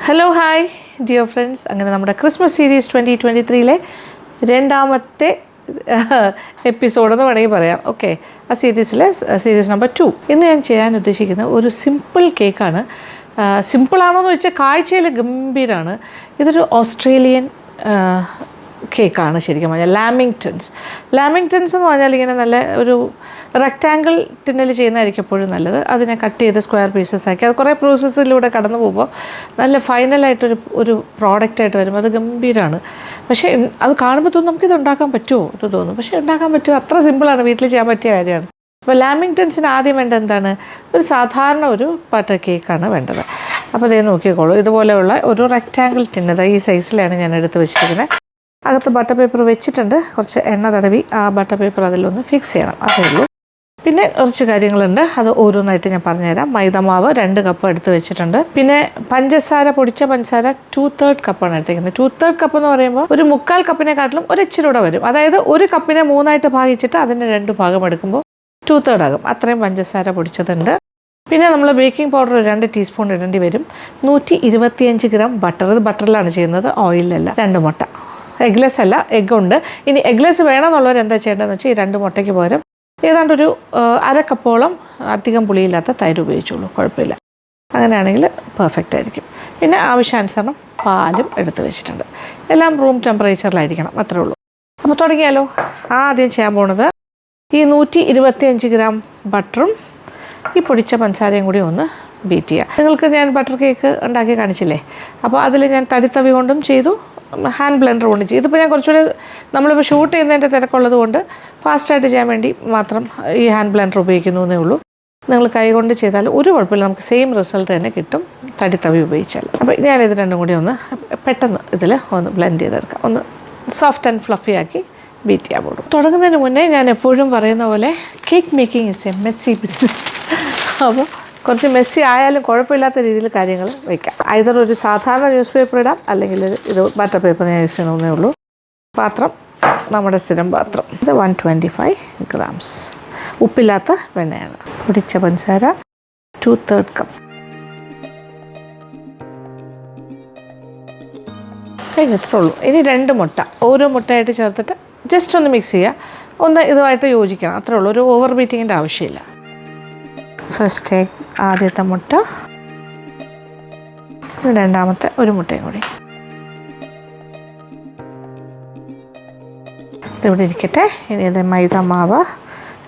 Hello hi dear friends. അങ്ങനെ നമ്മുടെ Christmas series 2023 രണ്ടാമത്തെ എപ്പിസോഡെന്ന് വേണമെങ്കിൽ പറയാം. ഓക്കെ, ആ സീരീസ് നമ്പർ 2. ഇന്ന് ഞാൻ ചെയ്യാൻ ഉദ്ദേശിക്കുന്ന ഒരു സിമ്പിൾ കേക്കാണ്. സിമ്പിളാണോ എന്ന് വെച്ചാൽ കാഴ്ചയിൽ ഗംഭീരമാണ്. ഇതൊരു ഓസ്ട്രേലിയൻ കേക്കാണ് ശരിക്കും പറഞ്ഞാൽ. ലാമിങ്ടൺസ് എന്ന് പറഞ്ഞാൽ ഇങ്ങനെ നല്ല ഒരു റെക്റ്റാങ്കിൾ ടിന്നിൽ ചെയ്യുന്നതായിരിക്കും എപ്പോഴും നല്ലത്. അതിനെ കട്ട് ചെയ്ത് സ്ക്വയർ പീസസ് ആക്കി അത് കുറേ പ്രോസസ്സിലൂടെ കടന്നു പോകുമ്പോൾ നല്ല ഫൈനലായിട്ടൊരു പ്രോഡക്റ്റായിട്ട് വരും. അത് ഗംഭീരമാണ്. പക്ഷേ അത് കാണുമ്പോൾ തോന്നും നമുക്കിത് ഉണ്ടാക്കാൻ പറ്റുമോ എന്ന് തോന്നും. പക്ഷേ ഉണ്ടാക്കാൻ പറ്റുമോ, അത്ര സിമ്പിളാണ്, വീട്ടിൽ ചെയ്യാൻ പറ്റിയ കാര്യമാണ്. അപ്പോൾ ലാമിങ്ടൺസിന് ആദ്യം വേണ്ടത് എന്താണ്? ഒരു സാധാരണ ഒരു ബട്ടർ കേക്കാണ് വേണ്ടത്. അപ്പോൾ അതേ നോക്കിക്കോളൂ. ഇതുപോലെയുള്ള ഒരു റെക്റ്റാങ്കിൾ ടിന്നത് ഈ സൈസിലാണ് ഞാൻ എടുത്ത് വെച്ചിരിക്കുന്നത്. അകത്ത് ബട്ടർ പേപ്പർ വെച്ചിട്ടുണ്ട്. കുറച്ച് എണ്ണ തടവി ആ ബട്ടർ പേപ്പർ അതിലൊന്ന് ഫിക്സ് ചെയ്യണം, അതേ ഉള്ളൂ. പിന്നെ കുറച്ച് കാര്യങ്ങളുണ്ട്, അത് ഓരോന്നായിട്ട് ഞാൻ പറഞ്ഞുതരാം. മൈദമാവ് 2 കപ്പ് എടുത്ത് വെച്ചിട്ടുണ്ട്. പിന്നെ പൊടിച്ച പഞ്ചസാര 2/3 കപ്പാണ് എടുത്തിരിക്കുന്നത്. 2/3 കപ്പ് എന്ന് പറയുമ്പോൾ ഒരു 1/4 കപ്പിനെക്കാട്ടിലും ഒരു ഇച്ചിരൂടെ വരും. അതായത് ഒരു കപ്പിനെ 3 ഭാഗിച്ചിട്ട് അതിൻ്റെ 2 ഭാഗം എടുക്കുമ്പോൾ 2/3 ആകും. അത്രയും പഞ്ചസാര പൊടിച്ചതുണ്ട്. പിന്നെ നമ്മൾ ബേക്കിംഗ് പൗഡർ 2 ടീസ്പൂൺ ഇടേണ്ടി വരും. 125 ഗ്രാം ബട്ടർ. ഇത് ബട്ടറിലാണ് ചെയ്യുന്നത്, ഓയിലല്ല. 2 മുട്ട. എഗ്ലെസ് അല്ല, എഗ്ഗുണ്ട്. ഇനി എഗ്ലെസ് വേണമെന്നുള്ളവർ എന്താ ചെയ്യേണ്ടതെന്ന് വെച്ചാൽ ഈ 2 മുട്ടയ്ക്ക് പകരം ഏതാണ്ടൊരു 1/2 കപ്പോളം അധികം പുളിയില്ലാത്ത തൈര് ഉപയോഗിച്ചോളൂ, കുഴപ്പമില്ല. അങ്ങനെയാണെങ്കിൽ പെർഫെക്റ്റ് ആയിരിക്കും. പിന്നെ ആവശ്യാനുസരണം പാലും എടുത്ത് വെച്ചിട്ടുണ്ട്. എല്ലാം റൂം ടെമ്പറേച്ചറിലായിരിക്കണം, അത്രേ ഉള്ളൂ. അപ്പോൾ തുടങ്ങിയാലോ. ആദ്യം ചെയ്യാൻ പോണത് ഈ 125 ഗ്രാം ബട്ടറും ഈ പൊടിച്ച പഞ്ചസാരയും കൂടി ഒന്ന് ബീറ്റ് ചെയ്യുക. നിങ്ങൾക്ക് ഞാൻ ബട്ടർ കേക്ക് ഉണ്ടാക്കി കാണിച്ചില്ലേ, അപ്പോൾ അതിൽ ഞാൻ തടിത്തവി കൊണ്ടും ചെയ്തു, ഹാൻഡ് ബ്ലെൻഡർ കൊണ്ട് ചെയ്തു. ഇതിപ്പോൾ ഞാൻ കുറച്ചുകൂടി നമ്മളിപ്പോൾ ഷൂട്ട് ചെയ്യുന്നതിൻ്റെ തിരക്കുള്ളത് കൊണ്ട് ഫാസ്റ്റായിട്ട് ചെയ്യാൻ വേണ്ടി മാത്രം ഈ ഹാൻഡ് ബ്ലെൻഡർ ഉപയോഗിക്കുന്നു എന്നേ ഉള്ളൂ. നിങ്ങൾ കൈ കൊണ്ട് ചെയ്താൽ ഒരു കുഴപ്പമില്ല, നമുക്ക് സെയിം റിസൾട്ട് തന്നെ കിട്ടും തടിത്തവി ഉപയോഗിച്ചാൽ. അപ്പോൾ ഞാനിത് രണ്ടും കൂടി ഒന്ന് പെട്ടെന്ന് ഇതിൽ ഒന്ന് ബ്ലെൻഡ് ചെയ്തെടുക്കാം, ഒന്ന് സോഫ്റ്റ് ആൻഡ് ഫ്ലഫി ആക്കി ബീറ്റ് ചെയ്യാൻ പോകും. തുടങ്ങുന്നതിന് മുന്നേ ഞാൻ എപ്പോഴും പറയുന്ന പോലെ cake making is A Messi business. അപ്പോൾ കുറച്ച് മെസ്സി ആയാലും കുഴപ്പമില്ലാത്ത രീതിയിൽ കാര്യങ്ങൾ വയ്ക്കാം. ഐതർ ഒരു സാധാരണ ന്യൂസ് പേപ്പർ ഇടാം, അല്ലെങ്കിൽ ഇത് ബട്ടർ പേപ്പർ ഞാൻ യൂസ് ചെയ്യണമെന്നേ ഉള്ളൂ. പാത്രം നമ്മുടെ സ്ഥിരം പാത്രം. ഇത് 125 ഗ്രാംസ് ഉപ്പില്ലാത്ത വെണ്ണയാണ്. പൊടിച്ച പഞ്ചസാര 2/3 കപ്പ്. കഴിഞ്ഞത്രേ ഉള്ളൂ. ഇനി 2 മുട്ട ഓരോ മുട്ടയായിട്ട് ചേർത്തിട്ട് ജസ്റ്റ് ഒന്ന് മിക്സ് ചെയ്യുക. ഒന്ന് ഇതുമായിട്ട് യോജിക്കണം, അത്രേ ഉള്ളൂ. ഒരു ഓവർ ബീറ്റിങ്ങിൻ്റെ ആവശ്യമില്ല. ഫസ്റ്റ് എഗ്, ആദ്യത്തെ മുട്ട, രണ്ടാമത്തെ ഒരു മുട്ടയും കൂടി. ഇതിവിടെ ഇരിക്കട്ടെ. ഇനി ഇത് മൈദ മാവ്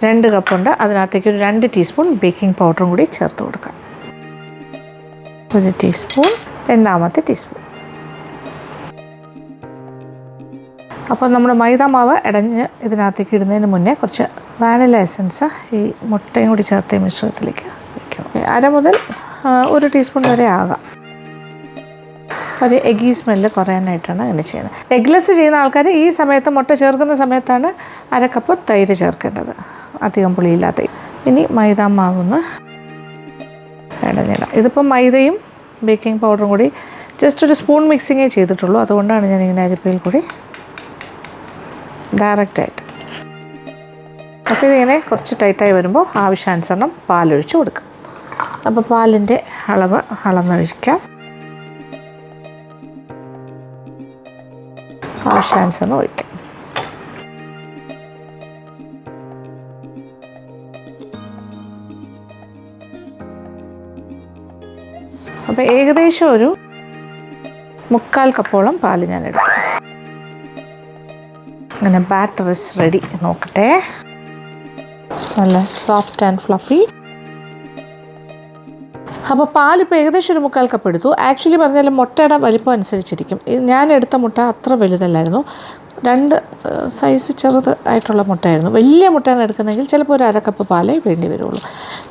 2 കപ്പുണ്ട്. അതിനകത്തേക്ക് ഒരു 2 ടീസ്പൂൺ ബേക്കിംഗ് പൗഡറും കൂടി ചേർത്ത് കൊടുക്കാം. 1 ടീസ്പൂൺ, രണ്ടാമത്തെ ടീസ്പൂൺ. അപ്പോൾ നമ്മുടെ മൈദ മാവ് ഇടഞ്ഞ് ഇതിനകത്തേക്ക് ഇടുന്നതിന് മുന്നേ കുറച്ച് വാനില എസൻസ് ഈ മുട്ടയും കൂടി ചേർത്ത് മിശ്രിതത്തിലേക്ക് വയ്ക്കണം. 1/2 മുതൽ 1 ടീസ്പൂൺ വരെ ആകാം. ഒരു എഗ്ഗി സ്മെല്ല് കുറയാനായിട്ടാണ് അങ്ങനെ ചെയ്യുന്നത്. എഗ്ലെസ് ചെയ്യുന്ന ആൾക്കാർ ഈ സമയത്ത് മുട്ട ചേർക്കുന്ന സമയത്താണ് 1/2 കപ്പ് തൈര് ചേർക്കേണ്ടത്, അധികം പുളിയില്ലാത്ത. ഇനി മൈദ മാവൊന്ന് ഇടഞ്ഞിടാം. ഇതിപ്പോൾ മൈദയും ബേക്കിംഗ് പൗഡറും കൂടി ജസ്റ്റ് ഒരു സ്പൂൺ മിക്സിങ്ങേ ചെയ്തിട്ടുള്ളൂ. അതുകൊണ്ടാണ് ഞാനിങ്ങനെ അരിപ്പയിൽ കൂടി ഡയറക്റ്റായിട്ട്. അപ്പോൾ ഇതിങ്ങനെ കുറച്ച് ടൈറ്റായി വരുമ്പോൾ ആവശ്യാനുസരണം പാലൊഴിച്ച് കൊടുക്കാം. അപ്പോൾ പാലിൻ്റെ അളവ് അളന്നൊഴിക്കാം. ആവശ്യാനുസരണം ഒഴിക്കാം. അപ്പോൾ ഏകദേശം ഒരു 1/4 കപ്പോളം പാല് ഞാൻ എടുക്കും. അങ്ങനെ ബാറ്റർ ഇസ് റെഡി. നോക്കട്ടെ, നല്ല സോഫ്റ്റ് ആൻഡ് ഫ്ലഫി. അപ്പോൾ പാലിപ്പോൾ ഏകദേശം ഒരു 1/4 കപ്പ് എടുത്തു. ആക്ച്വലി പറഞ്ഞാൽ മുട്ടയുടെ വലിപ്പം അനുസരിച്ചിരിക്കും. ഞാൻ എടുത്ത മുട്ട അത്ര വലുതല്ലായിരുന്നു, 2 സൈസ് ചെറുതായിട്ടുള്ള മുട്ടയായിരുന്നു. വലിയ മുട്ടയാണ് എടുക്കുന്നതെങ്കിൽ ചിലപ്പോൾ ഒരു 1/2 കപ്പ് പാലേ വേണ്ടി വരുള്ളൂ.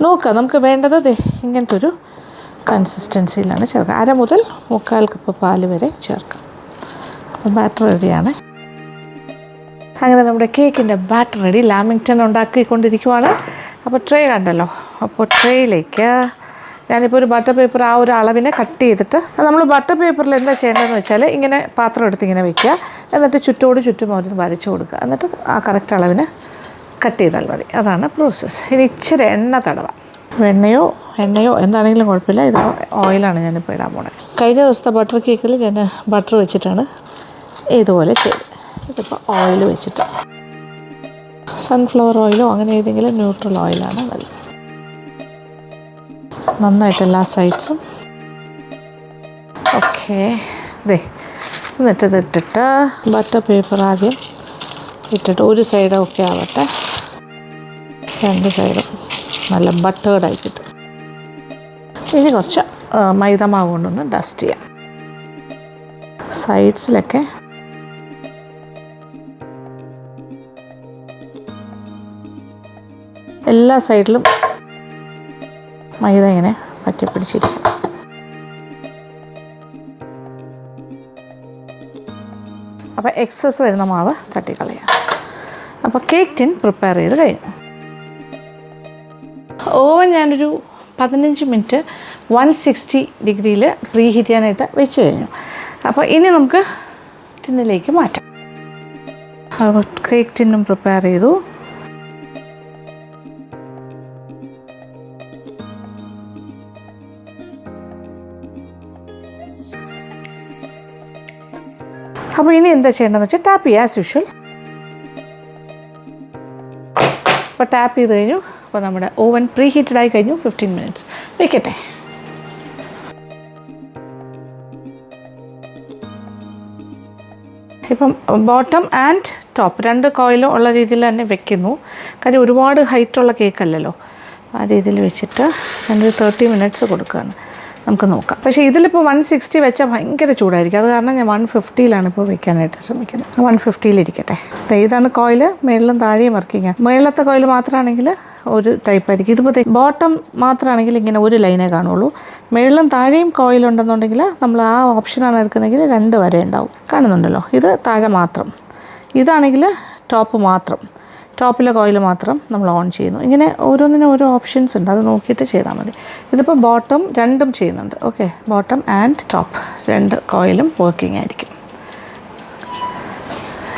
നോക്കുക, നമുക്ക് വേണ്ടത് ഇങ്ങനത്തെ ഒരു കൺസിസ്റ്റൻസിയിലാണ് ചേർക്കുക. 1/2 മുതൽ 1/4 കപ്പ് പാല് വരെ ചേർക്കാം. അപ്പോൾ ബാറ്റർ റെഡിയാണ്. അങ്ങനെ നമ്മുടെ കേക്കിൻ്റെ ബാറ്റർ റെഡി. ലാമിങ്ടൺ ഉണ്ടാക്കിക്കൊണ്ടിരിക്കുവാണ്. അപ്പോൾ ട്രേ കണ്ടല്ലോ. അപ്പോൾ ട്രേയിലേക്ക് ഞാനിപ്പോൾ ഒരു ബട്ടർ പേപ്പർ ആ ഒരു അളവിനെ കട്ട് ചെയ്തിട്ട്, നമ്മൾ ബട്ടർ പേപ്പറിൽ എന്താ ചെയ്യേണ്ടതെന്ന് വെച്ചാൽ ഇങ്ങനെ പാത്രം എടുത്ത് ഇങ്ങനെ വയ്ക്കുക, എന്നിട്ട് ചുറ്റും ഒരു വരച്ച് കൊടുക്കുക, എന്നിട്ട് ആ കറക്റ്റ് അളവിന് കട്ട് ചെയ്താൽ മതി. അതാണ് പ്രോസസ്സ്. ഇനി ഇച്ചിരി എണ്ണ തടവാം. എണ്ണയോ എന്താണെങ്കിലും കുഴപ്പമില്ല. ഇത് ഓയിലാണ് ഞാനിപ്പോൾ ഇടാൻ പോണത്. കഴിഞ്ഞ ദിവസത്തെ ബട്ടർ കേക്കിൽ ഞാൻ ബട്ടർ വെച്ചിട്ടാണ് ഇതുപോലെ ചെയ്ത്. ഇതിപ്പോൾ ഓയിൽ വെച്ചിട്ട് സൺഫ്ലവർ ഓയിലോ അങ്ങനെ ഏതെങ്കിലും ന്യൂട്രൽ ഓയിലാണ് നല്ലത്. നന്നായിട്ട് എല്ലാ സൈഡ്സും ഓക്കെ. എന്നിട്ട് ഇതിട്ടിട്ട് ബട്ടർ പേപ്പർ ആദ്യം ഇട്ടിട്ട് ഒരു സൈഡ് ഓക്കെ ആവട്ടെ. രണ്ട് സൈഡും നല്ല ബട്ടേർഡായി കിട്ടും. ഇനി കുറച്ച് മൈദമാവ് കൊണ്ടൊന്ന് ഡസ്റ്റ് ചെയ്യാം സൈഡ്സിലൊക്കെ. എല്ലാ സൈഡിലും മൈദ ഇങ്ങനെ പറ്റിപ്പിടിച്ചിരിക്കും. അപ്പോൾ എക്സസ് വരുന്ന മാവ് തട്ടിക്കളയാം. അപ്പോൾ കേക്ക് ടിൻ പ്രിപ്പയർ ചെയ്ത് കഴിഞ്ഞു. ഓവൻ ഞാനൊരു 15 മിനിറ്റ് 160 ഡിഗ്രിയിൽ പ്രീ ഹീറ്റ് ചെയ്യാനായിട്ട് വെച്ച് കഴിഞ്ഞു. അപ്പോൾ ഇനി നമുക്ക് ടിന്നിലേക്ക് മാറ്റാം. അപ്പോൾ കേക്ക് ടിന്നും പ്രിപ്പയർ ചെയ്തു. അപ്പോൾ ഇനി എന്താ ചെയ്യേണ്ടതെന്ന് വെച്ചാൽ ടാപ്പ് ചെയ്യുക ആസ് യൂഷ്വൽ. അപ്പോൾ ടാപ്പ് ചെയ്ത് കഴിഞ്ഞു. അപ്പോൾ നമ്മുടെ ഓവൻ പ്രീ ഹീറ്റഡ് ആയി കഴിഞ്ഞു. 15 മിനിറ്റ്സ് വെക്കട്ടെ. ഇപ്പം ബോട്ടം ആൻഡ് ടോപ്പ് 2 കോയിലും ഉള്ള രീതിയിൽ തന്നെ വെക്കുന്നു. കാര്യം ഒരുപാട് ഹൈറ്റുള്ള കേക്കല്ലല്ലോ. ആ രീതിയിൽ വെച്ചിട്ട് ഞാനൊരു 30 മിനിറ്റ്സ് കൊടുക്കുകയാണ്. നമുക്ക് നോക്കാം. പക്ഷേ ഇതിലിപ്പോൾ 160 വെച്ചാൽ ഭയങ്കര ചൂടായിരിക്കും. അത് കാരണം ഞാൻ 150 ഇപ്പോൾ വെക്കാനായിട്ട് ശ്രമിക്കുന്നത്. 150 ഇരിക്കട്ടെ. ഇതാണ് കോയിൽ. മേളിലും താഴെയും വർക്കിംഗ്. മേളത്തെ കോയിൽ മാത്രമാണെങ്കിൽ ഒരു ടൈപ്പായിരിക്കും. ഇതിപ്പോൾ ബോട്ടം മാത്രമാണെങ്കിൽ ഇങ്ങനെ ഒരു ലൈനേ കാണുള്ളൂ. മേളിലും താഴെയും കോയിലുണ്ടെന്നുണ്ടെങ്കിൽ നമ്മൾ ആ ഓപ്ഷനാണ് എടുക്കുന്നതെങ്കിൽ 2 വരെ ഉണ്ടാവും. കാണുന്നുണ്ടല്ലോ, ഇത് താഴെ മാത്രം. ഇതാണെങ്കിൽ ടോപ്പ് മാത്രം, ടോപ്പിലെ കോയിൽ മാത്രം നമ്മൾ ഓൺ ചെയ്യുന്നു. ഇങ്ങനെ ഓരോന്നിനും ഓരോ ഓപ്ഷൻസ് ഉണ്ട്. അത് നോക്കിയിട്ട് ചെയ്താൽ മതി. ഇതിപ്പോൾ ബോട്ടം രണ്ടും ചെയ്യുന്നുണ്ട്. ഓക്കെ, ബോട്ടം ആൻഡ് ടോപ്പ് 2 കോയിലും വർക്കിംഗ് ആയിരിക്കും.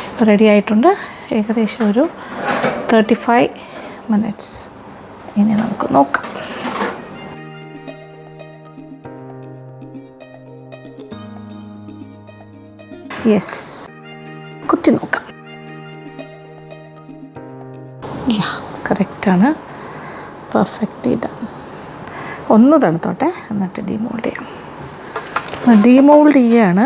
ഇപ്പോൾ റെഡി ആയിട്ടുണ്ട്. ഏകദേശം ഒരു 35 മിനിറ്റ്സ്. ഇനി നമുക്ക് നോക്കാം. യെസ്, കുത്തി നോക്കാം. കറക്റ്റാണ്, പെർഫെക്റ്റ്. ഇതാണ്. ഒന്ന് തണുത്തോട്ടെ, എന്നിട്ട് ഡീമോൾഡ് ചെയ്യാം. ഡീമോൾഡ് ചെയ്യാണ്.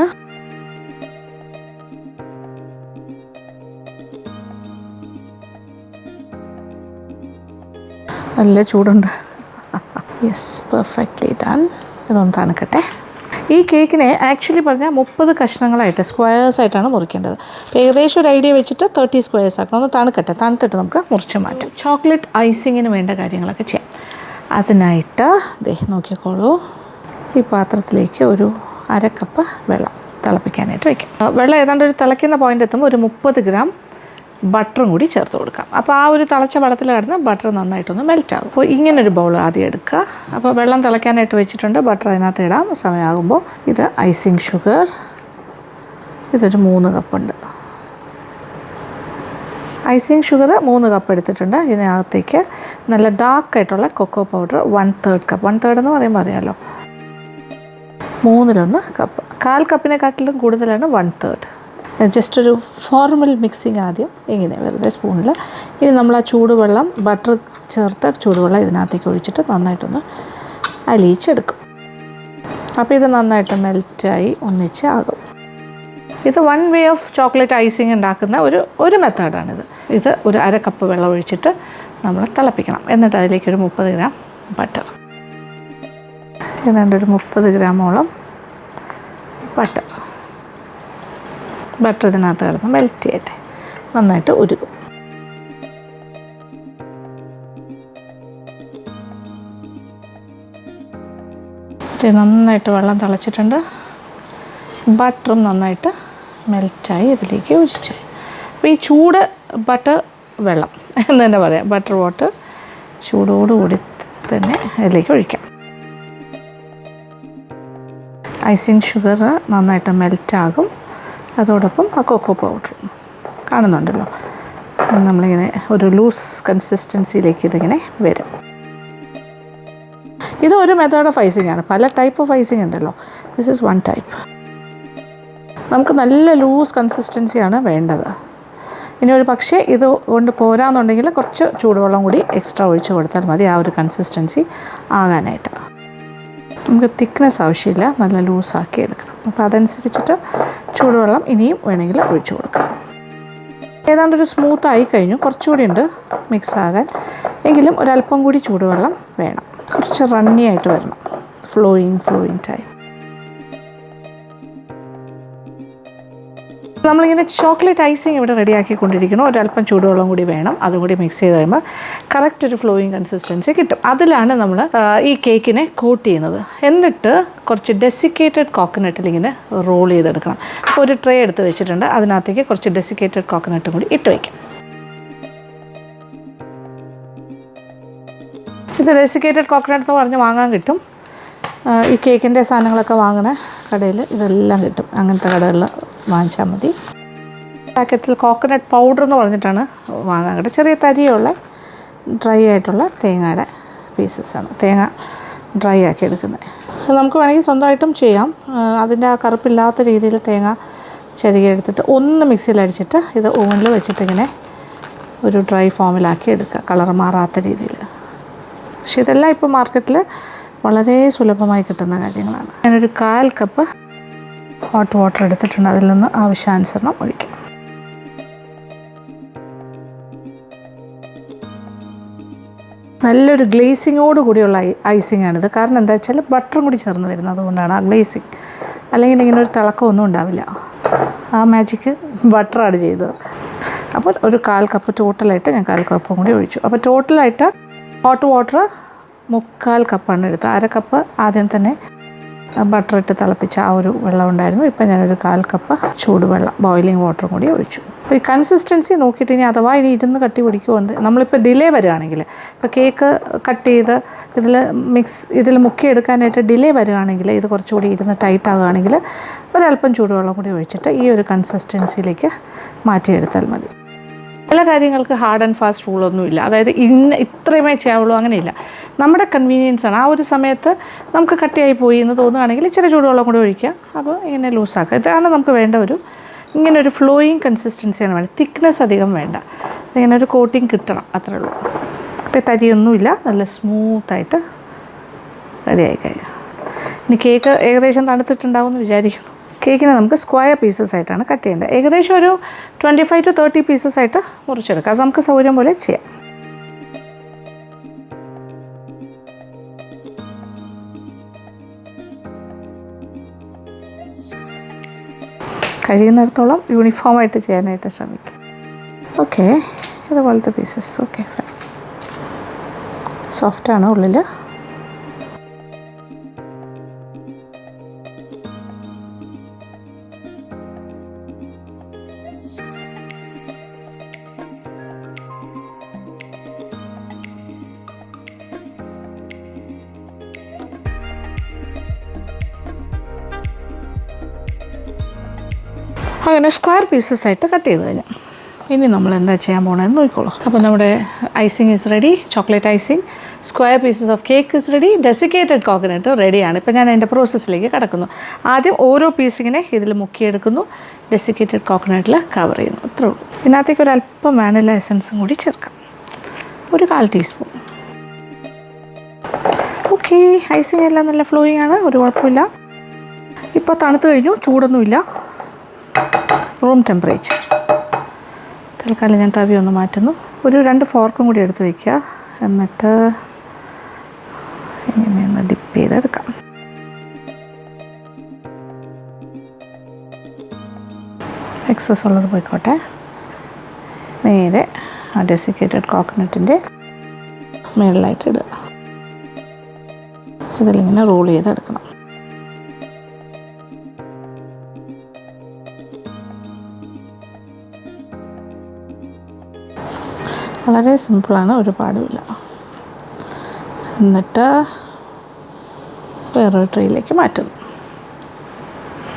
നല്ല ചൂടുണ്ട്. Yes, perfectly done. ഇതൊന്ന് തണുക്കട്ടെ. ഈ കേക്കിനെ ആക്ച്വലി പറഞ്ഞാൽ 30 കഷ്ണങ്ങളായിട്ട് സ്ക്വയേഴ്സായിട്ടാണ് മുറിക്കേണ്ടത്. അപ്പോൾ ഏകദേശം ഒരു ഐഡിയ വെച്ചിട്ട് 30 സ്ക്വയേഴ്സ് ആക്കണം. ഒന്ന് തണുക്കട്ടെ. തണുത്തിട്ട് നമുക്ക് മുറിച്ച് മാറ്റാം. ചോക്ലേറ്റ് ഐസിങ്ങിന് വേണ്ട കാര്യങ്ങളൊക്കെ ചെയ്യാം. അതിനായിട്ട് നോക്കിക്കോളൂ. ഈ പാത്രത്തിലേക്ക് ഒരു 1/2 കപ്പ് വെള്ളം തിളപ്പിക്കാനായിട്ട് വയ്ക്കാം. വെള്ളം ഏതാണ്ട് ഒരു തിളയ്ക്കുന്ന പോയിൻ്റ് എത്തുമ്പോൾ ഒരു 30 ഗ്രാം ബട്ടറും കൂടി ചേർത്ത് കൊടുക്കാം. അപ്പോൾ ആ ഒരു തിളച്ച വെള്ളത്തിൽ കിടന്ന് ബട്ടർ നന്നായിട്ടൊന്ന് മെൽറ്റാകും. അപ്പോൾ ഇങ്ങനൊരു ബൗൾ ആദ്യം എടുക്കുക. അപ്പോൾ വെള്ളം തിളയ്ക്കാനായിട്ട് വെച്ചിട്ടുണ്ട്. ബട്ടർ അതിനകത്ത് ഇടാം. സമയമാകുമ്പോൾ ഇത് ഐസിങ് ഷുഗർ, ഇതൊരു 3 കപ്പുണ്ട്. ഐസിങ് ഷുഗർ 3 കപ്പ് എടുത്തിട്ടുണ്ട്. ഇതിനകത്തേക്ക് നല്ല ഡാർക്കായിട്ടുള്ള കൊക്കോ പൗഡർ 1/3 കപ്പ്. 1/3 എന്ന് പറയുമ്പോൾ അറിയാമല്ലോ, 3/1 കപ്പ്. 1/4 കപ്പിനെക്കാട്ടിലും കൂടുതലാണ് 1/3. ജസ്റ്റ് ഒരു ഫോർമൽ മിക്സിങ് ആദ്യം ഇങ്ങനെ വെറുതെ സ്പൂണിൽ. ഇനി നമ്മൾ ആ ചൂടുവെള്ളം, ബട്ടർ ചേർത്ത് ചൂടുവെള്ളം ഇതിനകത്തേക്ക് ഒഴിച്ചിട്ട് നന്നായിട്ടൊന്ന് അലിയിച്ചെടുക്കും. അപ്പോൾ ഇത് നന്നായിട്ട് മെൽറ്റായി ഒന്നിച്ച് ആകും. ഇത് 1 വേ ഓഫ് ചോക്ലേറ്റ് ഐസിങ് ഉണ്ടാക്കുന്ന ഒരു മെത്തേഡാണിത്. ഇത് ഒരു 1/2 കപ്പ് വെള്ളം ഒഴിച്ചിട്ട് നമ്മൾ തിളപ്പിക്കണം. എന്നിട്ട് അതിലേക്കൊരു 30 ഗ്രാം ബട്ടർ, ഏതാണ്ട് ഒരു 30 ഗ്രാമോളം ബട്ടർ ഇതിനകത്ത് കിടന്ന് മെൽറ്റ് ചെയ്യട്ടെ. നന്നായിട്ട് ഉരുകും. നന്നായിട്ട് വെള്ളം തിളച്ചിട്ടുണ്ട്. ബട്ടറും നന്നായിട്ട് മെൽറ്റായി ഇതിലേക്ക് ഒഴിച്ചായി. അപ്പോൾ ഈ ചൂട് ബട്ടർ വെള്ളം എന്ന് തന്നെ പറയാം. ബട്ടർ വാട്ടർ ചൂടോടുകൂടി തന്നെ ഇതിലേക്ക് ഒഴിക്കാം. ഐസിങ് ഷുഗർ നന്നായിട്ട് മെൽറ്റാകും. അതോടൊപ്പം ആ കൊക്കോ പൗഡറും കാണുന്നുണ്ടല്ലോ, നമ്മളിങ്ങനെ ഒരു ലൂസ് കൺസിസ്റ്റൻസിയിലേക്ക് ഇതിങ്ങനെ വരും. ഇതൊരു മെത്തേഡ് ഓഫ് ഐസിംഗ് ആണ്. പല ടൈപ്പ് ഓഫ് ഐസിംഗ് ഉണ്ടല്ലോ. This is one type. നമുക്ക് നല്ല ലൂസ് കൺസിസ്റ്റൻസിയാണ് വേണ്ടത്. ഇനി ഒരു പക്ഷേ ഇത് കൊണ്ട് പോരാന്നുണ്ടെങ്കിൽ കുറച്ച് ചൂടുവെള്ളം കൂടി എക്സ്ട്രാ ഒഴിച്ച് കൊടുത്താൽ മതി ആ ഒരു കൺസിസ്റ്റൻസി ആകാനായിട്ട്. നമുക്ക് തിക്നെസ് ആവശ്യമില്ല, നല്ല ലൂസാക്കി എടുക്കണം. അപ്പോൾ അതനുസരിച്ചിട്ട് ചൂടുവെള്ളം ഇനിയും വേണമെങ്കിൽ ഒഴിച്ചു കൊടുക്കാം. ഏതാണ്ടൊരു സ്മൂത്തായി കഴിഞ്ഞു. കുറച്ചുകൂടി ഉണ്ട് മിക്സ് ആകാൻ. എങ്കിലും ഒരല്പം കൂടി ചൂടുവെള്ളം വേണം. കുറച്ച് റണ്ണി ആയിട്ട് വരണം. Flowing time. നമ്മളിങ്ങനെ ചോക്ലേറ്റ് ഐസിങ് ഇവിടെ റെഡിയാക്കിക്കൊണ്ടിരിക്കണം. ഒരല്പം ചൂടുവെള്ളം കൂടി വേണം. അതുകൂടി മിക്സ് ചെയ്ത് കഴിയുമ്പോൾ കറക്റ്റ് ഒരു ഫ്ലോയിങ് കൺസിസ്റ്റൻസി കിട്ടും. അതിലാണ് നമ്മൾ ഈ കേക്കിനെ കോട്ട് ചെയ്യുന്നത്. എന്നിട്ട് കുറച്ച് ഡെസിക്കേറ്റഡ് കോക്കനട്ടിൽ ഇങ്ങനെ റോൾ ചെയ്തെടുക്കണം. അപ്പോൾ ഒരു ട്രേ എടുത്ത് വെച്ചിട്ടുണ്ട്. അതിനകത്തേക്ക് കുറച്ച് ഡെസിക്കേറ്റഡ് കോക്കനട്ടും കൂടി ഇട്ട് വയ്ക്കാം. ഇത് ഡെസിക്കേറ്റഡ് കോക്കനട്ട് എന്ന് പറഞ്ഞ് വാങ്ങാൻ കിട്ടും. ഈ കേക്കിൻ്റെ സാധനങ്ങളൊക്കെ വാങ്ങണ കടയിൽ ഇതെല്ലാം കിട്ടും. അങ്ങനത്തെ കടകളിൽ വാങ്ങിച്ചാൽ മതി. പാക്കറ്റിൽ കോക്കനട്ട് പൗഡർ എന്ന് പറഞ്ഞിട്ടാണ് വാങ്ങാൻ കിട്ടും. ചെറിയ തരിയുള്ള ഡ്രൈ ആയിട്ടുള്ള തേങ്ങയുടെ പീസസാണ്. തേങ്ങ ഡ്രൈ ആക്കി എടുക്കുന്നത്. അത് നമുക്ക് വേണമെങ്കിൽ സ്വന്തമായിട്ടും ചെയ്യാം. അതിൻ്റെ ആ കറുപ്പില്ലാത്ത രീതിയിൽ തേങ്ങ ചെറുകി എടുത്തിട്ട് ഒന്ന് മിക്സിയിൽ അടിച്ചിട്ട് ഇത് ഓവനിൽ വെച്ചിട്ടിങ്ങനെ ഒരു ഡ്രൈ ഫോമിലാക്കി എടുക്കുക, കളർ മാറാത്ത രീതിയിൽ. പക്ഷെ ഇതെല്ലാം ഇപ്പോൾ മാർക്കറ്റിൽ വളരെ സുലഭമായി കിട്ടുന്ന കാര്യങ്ങളാണ്. ഞാനൊരു 1/4 കപ്പ് ഹോട്ട് വാട്ടർ എടുത്തിട്ടുണ്ട്. അതിൽ നിന്ന് ആവശ്യാനുസരണം ഒഴിക്കാം. നല്ലൊരു ഗ്ലേസിങ്ങോട് കൂടിയുള്ള ഐസിംഗ് ആണിത്. കാരണം എന്താ വെച്ചാൽ ബട്ടറും കൂടി ചേർന്ന് വരുന്നത്, അതുകൊണ്ടാണ് ആ ഗ്ലേസിങ്. അല്ലെങ്കിൽ ഇങ്ങനെ ഒരു തിളക്കമൊന്നും ഉണ്ടാവില്ല. ആ മാജിക്ക് ബട്ടർ ആഡ് ചെയ്തത്. അപ്പോൾ ഒരു 1/4 കപ്പ് ടോട്ടലായിട്ട് ഞാൻ 1/4 കപ്പും കൂടി ഒഴിച്ചു. അപ്പോൾ ടോട്ടലായിട്ട് ഹോട്ട് വാട്ടർ 3/4 കപ്പാണ് എടുത്തത്. 1/2 കപ്പ് ആദ്യം തന്നെ ബട്ടർ ഇട്ട് തിളപ്പിച്ച ആ ഒരു വെള്ളം ഉണ്ടായിരുന്നു. ഇപ്പം ഞാനൊരു 1/4 കപ്പ് ചൂടുവെള്ളം ബോയിലിംഗ് വാട്ടറും കൂടി ഒഴിച്ചു. അപ്പോൾ ഈ കൺസിസ്റ്റൻസി നോക്കിയിട്ട് ഇനി അഥവാ ഇനി ഇരുന്ന് കട്ടി പിടിക്കുമെന്ന് നമ്മളിപ്പോൾ ഡിലേ വരികയാണെങ്കിൽ, ഇപ്പോൾ കേക്ക് കട്ട് ചെയ്ത് ഇതിൽ മുക്കിയെടുക്കാനായിട്ട് ഡിലേ വരികയാണെങ്കിൽ, ഇത് കുറച്ചുകൂടി ഇരുന്ന് ടൈറ്റ് ആകുകയാണെങ്കിൽ ഒരല്പം ചൂടുവെള്ളം കൂടി ഒഴിച്ചിട്ട് ഈ ഒരു കൺസിസ്റ്റൻസിയിലേക്ക് മാറ്റിയെടുത്താൽ മതി. ചില കാര്യങ്ങൾക്ക് ഹാർഡ് ആൻഡ് ഫാസ്റ്റ് റൂളൊന്നുമില്ല. അതായത് ഇത്രയുമേ ചെയ്യാവുള്ളൂ, അങ്ങനെയില്ല. നമ്മുടെ കൺവീനിയൻസാണ്. ആ ഒരു സമയത്ത് നമുക്ക് കട്ടിയായി പോയി എന്ന് തോന്നുകയാണെങ്കിൽ ഇച്ചിരി ചൂടുവെള്ളം കൂടി ഒഴിക്കുക. അപ്പോൾ ഇങ്ങനെ ലൂസാക്കുക. ഇതാണ് നമുക്ക് വേണ്ട ഇങ്ങനെ ഒരു ഫ്ലോയിങ് കൺസിസ്റ്റൻസിയാണ് വേണ്ടത്. തിക്നെസ് അധികം വേണ്ട. ഇങ്ങനെ ഒരു കോട്ടിങ് കിട്ടണം, അത്രേ ഉള്ളൂ. അപ്പോൾ തരിയൊന്നുമില്ല, നല്ല സ്മൂത്തായിട്ട് റെഡിയായി കഴിഞ്ഞു. ഇനി കേക്ക് ഏകദേശം തണുത്തിട്ടുണ്ടാവും എന്ന് വിചാരിക്കുന്നു. കേക്കിനെ നമുക്ക് സ്ക്വയർ പീസസ് ആയിട്ടാണ് കട്ട് ചെയ്യേണ്ടത്. ഏകദേശം ഒരു 25 to 30 പീസസ് ആയിട്ട് മുറിച്ചെടുക്കാം. അത് നമുക്ക് സൗകര്യം പോലെ ചെയ്യാം. കഴിയുന്നിടത്തോളം യൂണിഫോമായിട്ട് ചെയ്യാനായിട്ട് ശ്രമിക്കാം. ഓക്കെ, ഇതുപോലത്തെ പീസസ്. Okay, fine. സോഫ്റ്റാണ് ഉള്ളിൽ. അങ്ങനെ സ്ക്വയർ പീസസ് ആയിട്ട് കട്ട് ചെയ്ത് കഴിഞ്ഞു. ഇനി നമ്മൾ എന്താ ചെയ്യാൻ പോകണമെന്ന് നോക്കിക്കോളൂ. അപ്പോൾ നമ്മുടെ icing is ready. Chocolate icing, square pieces of cake is ready, desiccated coconut റെഡിയാണ്. ഇപ്പോൾ ഞാൻ അതിൻ്റെ പ്രോസസ്സിലേക്ക് കടക്കുന്നു. ആദ്യം ഓരോ പീസിങ്ങനെ ഇതിൽ മുക്കിയെടുക്കുന്നു, ഡെസിക്കേറ്റഡ് കോക്കനട്ടിൽ കവർ ചെയ്യുന്നു. അത്രേ ഉള്ളൂ. ഇതിനകത്തേക്ക് ഒരു അല്പം വാനില എസൻസും കൂടി ചേർക്കാം, ഒരു 1/4 ടീസ്പൂൺ. ഓക്കെ, ഐസിങ് എല്ലാം നല്ല ഫ്ലോയിങ് ആണ്, ഒരു കുഴപ്പമില്ല. ഇപ്പോൾ തണുത്ത് കഴിഞ്ഞു, ചൂടൊന്നുമില്ല, റൂം ടെമ്പറേച്ചർ. തൽക്കാലം ഞാൻ തവി ഒന്ന് മാറ്റുന്നു. ഒരു 2 ഫോർക്കും കൂടി എടുത്ത് വയ്ക്കുക. എന്നിട്ട് ഇങ്ങനെയൊന്ന് ഡിപ്പ് ചെയ്തെടുക്കാം. എക്സസ് ഉള്ളത് പോയിക്കോട്ടെ. നേരെ ആ ഡെസിക്കേറ്റഡ് കോക്കനട്ടിൻ്റെ മുകളിലായിട്ട് ഇടുക. ഇതിലിങ്ങനെ റോൾ ചെയ്തെടുക്കണം. വളരെ സിമ്പിളാണ്, ഒരുപാടുമില്ല. എന്നിട്ട് വേറൊരു ട്രേയിലേക്ക് മാറ്റുന്നു.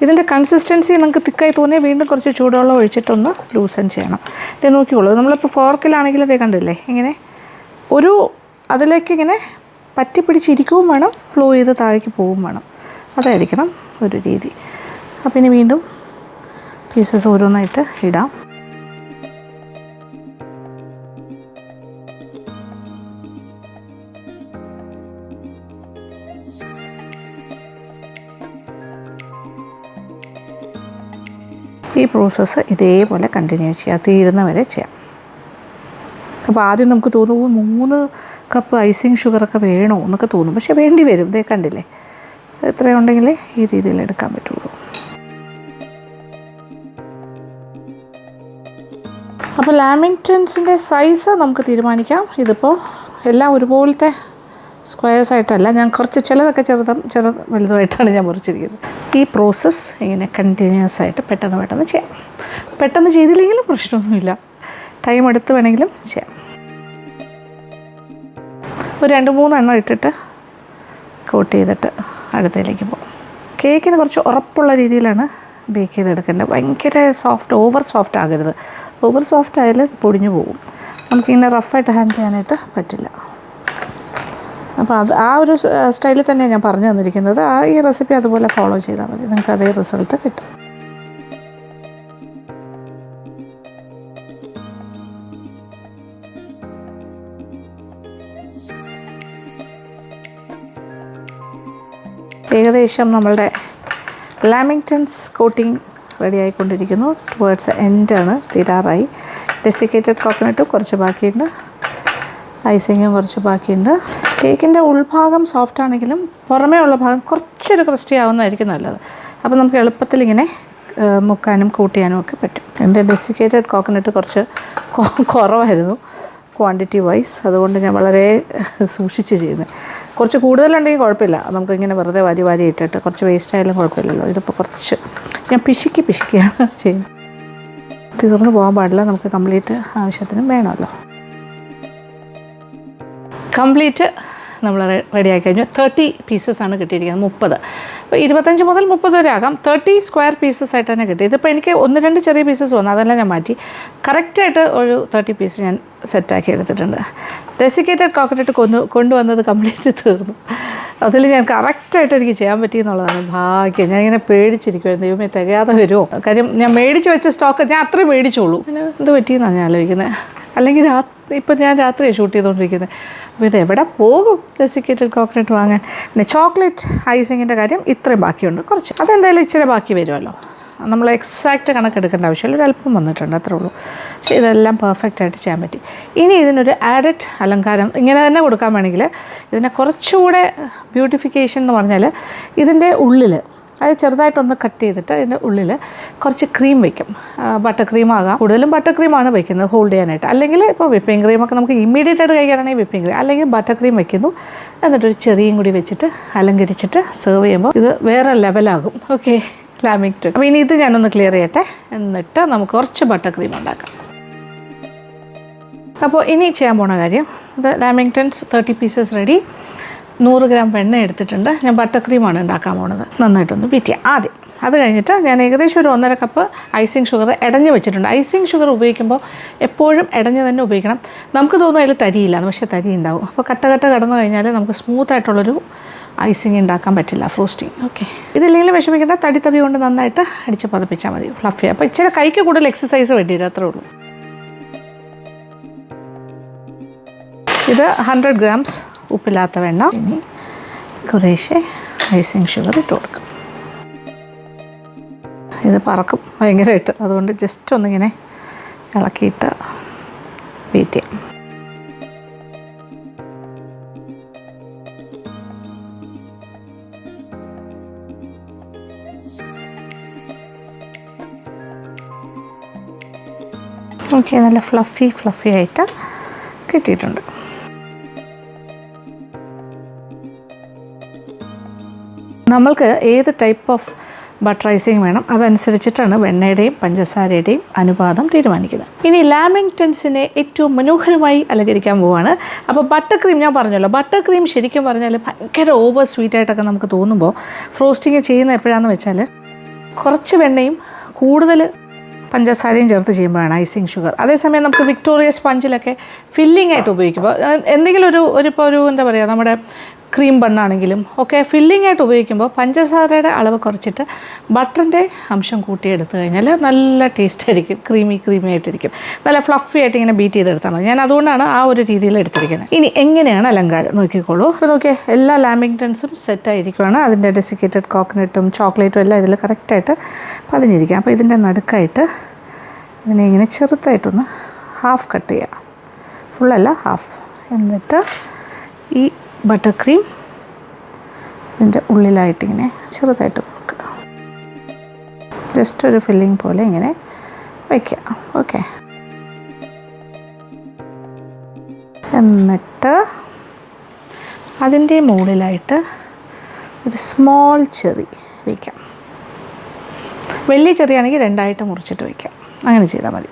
ഇതിൻ്റെ കൺസിസ്റ്റൻസി നമുക്ക് തിക്കായി തോന്നിയാൽ വീണ്ടും കുറച്ച് ചൂടുവെള്ളം ഒഴിച്ചിട്ടൊന്ന് ലൂസൻ ചെയ്യണം. ഇത് നോക്കിക്കോളൂ. നമ്മളിപ്പോൾ ഫോർക്കിലാണെങ്കിൽ ഇതേ കണ്ടില്ലേ, ഇങ്ങനെ അതിലേക്ക് ഇങ്ങനെ പറ്റിപ്പിടിച്ചിരിക്കുകയും വേണം, ഫ്ലോ ചെയ്ത് താഴേക്ക് പോവുകയും വേണം. അതായിരിക്കണം ഒരു രീതി. അപ്പം ഇനി വീണ്ടും പീസസ് ഓരോന്നായിട്ട് ഇടാം. ഈ പ്രോസസ്സ് ഇതേപോലെ കണ്ടിന്യൂ ചെയ്യാം, തീരുന്ന വരെ ചെയ്യാം. അപ്പോൾ ആദ്യം നമുക്ക് തോന്നും 3 കപ്പ് ഐസിങ് ഷുഗറൊക്കെ വേണോ എന്നൊക്കെ തോന്നും. പക്ഷേ വേണ്ടി വരും. ഇതേ കണ്ടില്ലേ, എത്രയുണ്ടെങ്കിലേ ഈ രീതിയിൽ എടുക്കാൻ പറ്റുള്ളൂ. അപ്പോൾ ലാമിങ്ടൺസിൻ്റെ സൈസ് നമുക്ക് തീരുമാനിക്കാം. ഇതിപ്പോൾ എല്ലാം ഒരുപോലത്തെ സ്ക്വയേഴ്സായിട്ടല്ല, ഞാൻ കുറച്ച് ചിലതൊക്കെ വലുതുമായിട്ടാണ് ഞാൻ മുറിച്ചിരിക്കുന്നത്. ഈ പ്രോസസ്സ് ഇങ്ങനെ കണ്ടിന്യൂസ് ആയിട്ട് പെട്ടെന്ന് ചെയ്യാം. പെട്ടെന്ന് ചെയ്തില്ലെങ്കിലും പ്രശ്നമൊന്നുമില്ല, ടൈം എടുത്ത് വേണമെങ്കിലും ചെയ്യാം. ഒരു 2-3 എണ്ണം ഇട്ടിട്ട് കോട്ട് ചെയ്തിട്ട് അടുത്തതിലേക്ക് പോകും. കേക്കിന് കുറച്ച് ഉറപ്പുള്ള രീതിയിലാണ് ബേക്ക് ചെയ്തെടുക്കേണ്ടത്. ഭയങ്കര ഓവർ സോഫ്റ്റ് ആകരുത്. ഓവർ സോഫ്റ്റ് ആയാൽ പൊടിഞ്ഞു പോകും. നമുക്കിങ്ങനെ റഫായിട്ട് ഹാൻഡിൽ ചെയ്യാനായിട്ട് പറ്റില്ല. അപ്പോൾ ആ ഒരു സ്റ്റൈലിൽ തന്നെ ഞാൻ പറഞ്ഞു തന്നിരിക്കുന്നത്. ഈ റെസിപ്പി അതുപോലെ ഫോളോ ചെയ്താൽ മതി, നിങ്ങൾക്ക് അതേ റിസൾട്ട് കിട്ടും. ഏകദേശം നമ്മളുടെ ലാമിങ്ടൺസ് കോട്ടിങ് റെഡി ആയിക്കൊണ്ടിരിക്കുന്നു. ടുവേർഡ്സ് എൻഡാണ്, തീരാറായി. ഡെസിക്കേറ്റഡ് കോക്കനട്ടും കുറച്ച് ബാക്കിയുണ്ട്, ഐസിങ്ങും കുറച്ച് ബാക്കിയുണ്ട്. കേക്കിൻ്റെ ഉൾഭാഗം സോഫ്റ്റ് ആണെങ്കിലും പുറമേ ഉള്ള ഭാഗം കുറച്ചൊരു ക്രിസ്റ്റി ആവുന്നതായിരിക്കും നല്ലത്. അപ്പോൾ നമുക്ക് എളുപ്പത്തിൽ ഇങ്ങനെ മുക്കാനും കൂട്ട് ചെയ്യാനും ഒക്കെ പറ്റും. എൻ്റെ ഡെസിക്കേറ്റഡ് കോക്കനട്ട് കുറച്ച് കുറവായിരുന്നു ക്വാണ്ടിറ്റി വൈസ്, അതുകൊണ്ട് ഞാൻ വളരെ സൂക്ഷിച്ച് ചെയ്യുന്നത്. കുറച്ച് കൂടുതലുണ്ടെങ്കിൽ കുഴപ്പമില്ല, നമുക്കിങ്ങനെ വെറുതെ വാരി ഇട്ടിട്ട് കുറച്ച് വേസ്റ്റ് ആയാലും കുഴപ്പമില്ലല്ലോ. ഇതിപ്പോൾ കുറച്ച് ഞാൻ പിശുക്കിയാണ് ചെയ്യുന്നത്. തീർന്നു പോകാൻ പാടില്ല, നമുക്ക് കംപ്ലീറ്റ് ആവശ്യത്തിനും വേണമല്ലോ. കംപ്ലീറ്റ് നമ്മൾ റെഡിയാക്കി കഴിഞ്ഞു. 30 പീസസാണ് കിട്ടിയിരിക്കുന്നത്. 30, അപ്പോൾ 25 മുതൽ 30 വരെ ആകാം. 30 സ്ക്വയർ പീസസ് ആയിട്ട് തന്നെ കിട്ടി. ഇതിപ്പോൾ എനിക്ക് 1-2 ചെറിയ പീസസ് വന്നു, അതെല്ലാം ഞാൻ മാറ്റി കറക്റ്റായിട്ട് ഒരു 30 പീസ് ഞാൻ സെറ്റാക്കി എടുത്തിട്ടുണ്ട്. ഡെസിക്കേറ്റഡ് കോക്കനട്ട് കൊണ്ടുവന്നത് കംപ്ലീറ്റ് തീർന്നു. അതിൽ ഞാൻ കറക്റ്റായിട്ട് എനിക്ക് ചെയ്യാൻ പറ്റിയെന്നുള്ളതാണ് ഭാഗ്യം. ഞാനിങ്ങനെ പേടിച്ചിരിക്കുമായിരുന്നു, ദൈവമേ തികയാതെ വരുമോ. കാര്യം ഞാൻ മേടിച്ച് വെച്ച സ്റ്റോക്ക് ഞാൻ അത്രയും മേടിച്ചോളൂ. പിന്നെ എന്ത് പറ്റിയെന്നാണ് ഞാൻ ആലോചിക്കുന്നത്. അല്ലെങ്കിൽ ഇപ്പം ഞാൻ രാത്രിയാണ് ഷൂട്ട് ചെയ്തുകൊണ്ടിരിക്കുന്നത്. അപ്പോൾ ഇത് എവിടെ പോകും ഡെസിക്കേറ്റഡ് കോക്കനട്ട് വാങ്ങാൻ. പിന്നെ ചോക്ലേറ്റ് ഐസിങ്ങിൻ്റെ കാര്യം ഇത്രയും ബാക്കിയുണ്ട്, കുറച്ച് അതെന്തായാലും ഇച്ചിരി ബാക്കി വരുമല്ലോ. നമ്മൾ എക്സാക്റ്റ് കണക്കെടുക്കേണ്ട ആവശ്യമില്ല, ഒരല്പം വന്നിട്ടുണ്ട്, അത്രേ ഉള്ളൂ. പക്ഷേ ഇതെല്ലാം പെർഫെക്റ്റായിട്ട് ചെയ്യാൻ പറ്റി. ഇനി ഇതിനൊരു ആഡഡ് അലങ്കാരം ഇങ്ങനെ തന്നെ കൊടുക്കാൻ വേണമെങ്കിൽ ഇതിനെ കുറച്ചുകൂടെ ബ്യൂട്ടിഫിക്കേഷൻ എന്ന് പറഞ്ഞാൽ ഇതിൻ്റെ ഉള്ളിൽ അത് ചെറുതായിട്ടൊന്ന് കട്ട് ചെയ്തിട്ട് ഇതിൻ്റെ ഉള്ളിൽ കുറച്ച് ക്രീം വയ്ക്കും. ബട്ടർ ക്രീമാകാം, കൂടുതലും ബട്ടർ ക്രീമാണ് വയ്ക്കുന്നത് ഹോൾഡ് ചെയ്യാനായിട്ട്. അല്ലെങ്കിൽ ഇപ്പോൾ വിപ്പിംഗ് ക്രീമൊക്കെ നമുക്ക് ഇമ്മീഡിയറ്റ് ആയിട്ട് കഴിക്കാനാണെങ്കിൽ വിപ്പിംഗ് ക്രീം, അല്ലെങ്കിൽ ബട്ടർ ക്രീം വയ്ക്കുന്നു. എന്നിട്ടൊരു ചെറിയും കൂടി വെച്ചിട്ട് അലങ്കരിച്ചിട്ട് സെർവ് ചെയ്യുമ്പോൾ ഇത് വേറെ ലെവലാകും. ഓക്കെ, ലാമിങ്ടൺ. അപ്പോൾ ഇനി ഇത് ഞാനൊന്ന് ക്ലിയർ ചെയ്യട്ടെ, എന്നിട്ട് നമുക്ക് കുറച്ച് ബട്ടർ ക്രീം ഉണ്ടാക്കാം. അപ്പോൾ ഇനി ചെയ്യാൻ പോണ കാര്യം, ഇത് ലാമിങ്ടൺസ് 30 പീസസ് റെഡി. 100 ഗ്രാം വെണ്ണ എടുത്തിട്ടുണ്ട്. ഞാൻ ബട്ടർ ക്രീമാണ് ഉണ്ടാക്കാൻ പോണത്. നന്നായിട്ടൊന്ന് ബീറ്റ് ചെയ്യാം ആദ്യം. അത് കഴിഞ്ഞിട്ട് ഞാൻ ഏകദേശം ഒരു 1.5 കപ്പ് ഐസിങ് ഷുഗർ ഇടഞ്ഞ് വെച്ചിട്ടുണ്ട്. ഐസിങ് ഷുഗർ ഉപയോഗിക്കുമ്പോൾ എപ്പോഴും ഇടഞ്ഞ് തന്നെ ഉപയോഗിക്കണം. നമുക്ക് തോന്നും അതിൽ തരിയില്ല, പക്ഷേ തരി ഉണ്ടാവും. അപ്പോൾ കട്ട കടന്നു കഴിഞ്ഞാൽ നമുക്ക് സ്മൂത്തായിട്ടുള്ളൊരു ഐസിങ് ഉണ്ടാക്കാൻ പറ്റില്ല, ഫ്രോസ്റ്റിങ്. ഓക്കെ, ഇതില്ലെങ്കിലും വിഷമിക്കേണ്ട, തടി കൊണ്ട് നന്നായിട്ട് അടിച്ച് പതപ്പിച്ചാൽ മതി, ഫ്ലഫി. അപ്പോൾ ഇച്ചിരി കൈക്ക് കൂടുതൽ എക്സസൈസ് വേണ്ടി വരും, അത്രേ ഉള്ളൂ. ഇത് 100 ഗ്രാംസ് ഉപ്പില്ലാത്ത വെണ്ണ. ഇനി കുറേശ്ശെ ഐസിങ് ഷുഗർ ഇട്ട് കൊടുക്കും. ഇത് പറക്കും ഭയങ്കരമായിട്ട്, അതുകൊണ്ട് ജസ്റ്റ് ഒന്നിങ്ങനെ ഇളക്കിയിട്ട് ബീറ്റ് ചെയ്യാം. ഓക്കെ, നല്ല ഫ്ലഫി ആയിട്ട് കിട്ടിയിട്ടുണ്ട്. നമ്മൾക്ക് ഏത് ടൈപ്പ് ഓഫ് ബട്ടർ ഐസിങ് വേണം അതനുസരിച്ചിട്ടാണ് വെണ്ണയുടെയും പഞ്ചസാരയുടെയും അനുപാതം തീരുമാനിക്കുന്നത്. ഇനി ലാമിങ്ടൺസിനെ ഏറ്റവും മനോഹരമായി അലങ്കരിക്കാൻ പോവുകയാണ്. അപ്പോൾ ബട്ടർ ക്രീം ഞാൻ പറഞ്ഞല്ലോ, ബട്ടർ ക്രീം ശരിക്കും പറഞ്ഞാൽ ഭയങ്കര ഓവർ സ്വീറ്റായിട്ടൊക്കെ നമുക്ക് തോന്നുമ്പോൾ ഫ്രോസ്റ്റിങ് ചെയ്യുന്ന എപ്പോഴാണെന്ന് വെച്ചാൽ കുറച്ച് വെണ്ണയും കൂടുതൽ പഞ്ചസാരയും ചേർത്ത് ചെയ്യുമ്പോഴാണ് ഐസിങ് ഷുഗർ. അതേസമയം നമുക്ക് വിക്ടോറിയ സ്പഞ്ചിലൊക്കെ ഫില്ലിംഗ് ആയിട്ട് ഉപയോഗിക്കുമ്പോൾ എന്തെങ്കിലും ഒരു എന്താ പറയുക, നമ്മുടെ ക്രീം ബണ്ണാണെങ്കിലും ഒക്കെ ഫില്ലിംഗ് ആയിട്ട് ഉപയോഗിക്കുമ്പോൾ പഞ്ചസാരയുടെ അളവ് കുറച്ചിട്ട് ബട്ടറിൻ്റെ അംശം കൂട്ടിയെടുത്ത് കഴിഞ്ഞാൽ നല്ല ടേസ്റ്റ് ആയിരിക്കും, ക്രീമി ആയിട്ടിരിക്കും. നല്ല ഫ്ലഫി ആയിട്ട് ഇങ്ങനെ ബീറ്റ് ചെയ്തെടുത്താൽ മതി. ഞാൻ അതുകൊണ്ടാണ് ആ ഒരു രീതിയിൽ എടുത്തിരിക്കുന്നത്. ഇനി എങ്ങനെയാണ് അലങ്കാരം നോക്കിക്കോളൂ. അപ്പോൾ നോക്കിയാൽ എല്ലാ ലാമിങ്ടൺസും സെറ്റായിരിക്കുകയാണ്. അതിൻ്റെ ഡെസിക്കേറ്റഡ് കോക്കനട്ടും ചോക്ലേറ്റും എല്ലാം ഇതിൽ കറക്റ്റായിട്ട് പതിഞ്ഞിരിക്കുക. അപ്പോൾ ഇതിൻ്റെ നടുക്കായിട്ട് ഇതിനെ ഇങ്ങനെ ചെറുതായിട്ടൊന്ന് ഹാഫ് കട്ട് ചെയ്യുക, ഫുള്ളല്ല ഹാഫ്. എന്നിട്ട് ഈ ബട്ടർ ക്രീം ഇതിൻ്റെ ഉള്ളിലായിട്ടിങ്ങനെ ചെറുതായിട്ട് കൊടുക്കുക. ജസ്റ്റ് ഒരു ഫില്ലിംഗ് പോലെ ഇങ്ങനെ വയ്ക്കുക. ഓക്കെ, എന്നിട്ട് അതിൻ്റെ മുകളിലായിട്ട് ഒരു സ്മോൾ ചെറി വയ്ക്കാം. വലിയ ചെറിയാണെങ്കിൽ രണ്ടായിട്ട് മുറിച്ചിട്ട് വയ്ക്കാം. അങ്ങനെ ചെയ്താൽ മതി.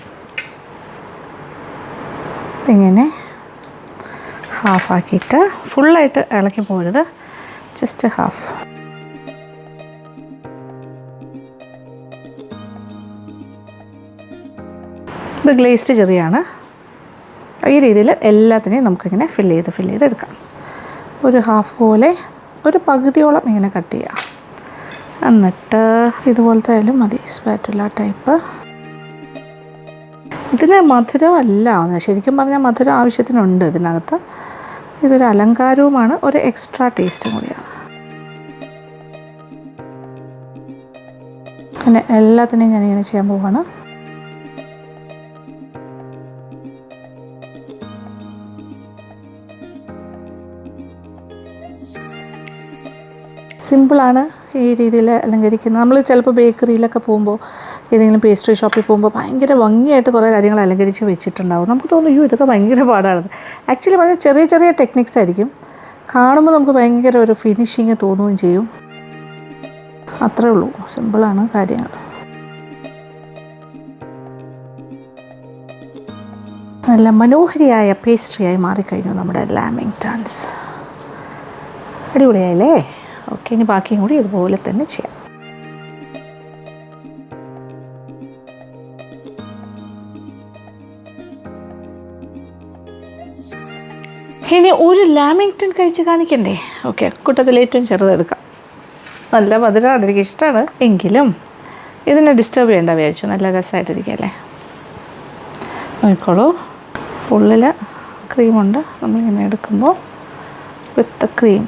ഇങ്ങനെ ഹാഫാക്കിയിട്ട് ഫുള്ളായിട്ട് ഇളക്കി പോരുത്, ജസ്റ്റ് ഹാഫ്. ഇത് ഗ്ലേസ്ഡ് ചെറിയാണ്. ഈ രീതിയിൽ എല്ലാത്തിനെയും നമുക്കിങ്ങനെ ഫില്ല് ചെയ്തെടുക്കാം. ഒരു ഹാഫ് പോലെ ഒരു പകുതിയോളം ഇങ്ങനെ കട്ട് ചെയ്യാം. എന്നിട്ട് ഇതുപോലത്തെ ആയാലും മതി, സ്പാറ്റുല ടൈപ്പ്. ഇതിന് മധുരമല്ല, ശരിക്കും പറഞ്ഞാൽ മധുരം ആവശ്യത്തിനുണ്ട് ഇതിനകത്ത്. ഇതൊരു അലങ്കാരവുമാണ്, ഒരു എക്സ്ട്രാ ടേസ്റ്റും കൂടിയാണ്. പിന്നെ എല്ലാത്തിനെയും ഞാനിങ്ങനെ ചെയ്യാൻ പോവാണ്. സിമ്പിളാണ് ഈ രീതിയിൽ അലങ്കരിക്കുന്നത്. നമ്മൾ ചിലപ്പോൾ ബേക്കറിയിലൊക്കെ പോകുമ്പോൾ, ഏതെങ്കിലും പേസ്ട്രി ഷോപ്പിൽ പോകുമ്പോൾ ഭയങ്കര ഭംഗിയായിട്ട് കുറേ കാര്യങ്ങൾ അലങ്കരിച്ച് വെച്ചിട്ടുണ്ടാവും. നമുക്ക് തോന്നും അയ്യോ ഇതൊക്കെ ഭയങ്കര പാടാണ്. ആക്ച്വലി വളരെ ചെറിയ ടെക്നിക്സ് ആയിരിക്കും. കാണുമ്പോൾ നമുക്ക് ഭയങ്കര ഒരു ഫിനിഷിങ് തോന്നുകയും ചെയ്യും. അത്രേ ഉള്ളൂ, സിമ്പിളാണ് കാര്യങ്ങൾ. നല്ല മനോഹരിയായ പേസ്ട്രിയായി മാറിക്കഴിഞ്ഞു നമ്മുടെ ലാമിങ്ടൺസ്. അടിപൊളിയായില്ലേ? ഓക്കെ, ഇനി ബാക്കിയും കൂടി ഇതുപോലെ തന്നെ ചെയ്യാം. ഇനി ഒരു ലാമിങ്ടൺ കഴിച്ച് കാണിക്കണ്ടേ? ഓക്കെ, കൂട്ടത്തിൽ ഏറ്റവും ചെറുതെടുക്കാം. നല്ല മധുരമാണ്, എനിക്ക് ഇഷ്ടമാണ്. എങ്കിലും ഇതിനെ ഡിസ്റ്റർബ് ചെയ്യേണ്ട വിചാരിച്ചു. നല്ല രസമായിട്ടിരിക്കുകയല്ലേ? നോക്കിക്കോളൂ, ഉള്ളിൽ ക്രീമുണ്ട്. നമ്മളിങ്ങനെ എടുക്കുമ്പോൾ വിത്ത് ക്രീം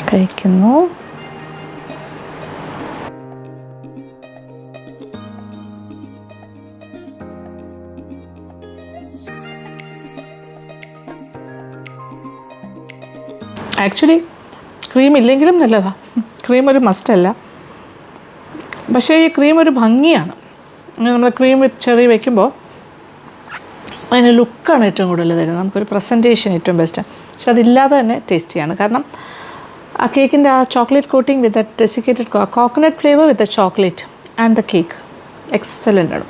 കഴിക്കുന്നു. ആക്ച്വലി ക്രീം ഇല്ലെങ്കിലും നല്ലതാണ്. ക്രീം ഒരു മസ്റ്റല്ല, പക്ഷേ ഈ ക്രീം ഒരു ഭംഗിയാണ്. നമ്മൾ ക്രീം വിത്ത് ചെറി വയ്ക്കുമ്പോൾ അതിന് ലുക്കാണ് ഏറ്റവും കൂടുതൽ തരുന്നത്. നമുക്കൊരു പ്രസൻറ്റേഷൻ ഏറ്റവും ബെസ്റ്റാണ്. പക്ഷെ അതില്ലാതെ തന്നെ ടേസ്റ്റിയാണ്. കാരണം ആ കേക്കിൻ്റെ ആ chocolate coating with the desiccated coconut flavour with the chocolate and the cake excellent ആണ്.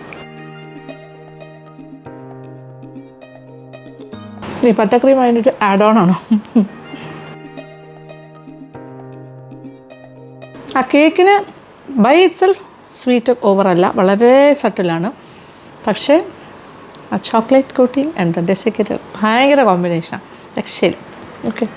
ഈ പട്ട ക്രീം അതിനൊരു ആഡ് ഓൺ ആണോ? ആ കേക്കിന് ബൈ ഇറ്റ് സെൽഫ് സ്വീറ്റ് ഓവറല്ല, വളരെ സട്ടിലാണ്. പക്ഷേ ആ chocolate coating and the desiccated ഭയങ്കര കോമ്പിനേഷനാണ്. രക്ഷയില്ല. ഓക്കെ.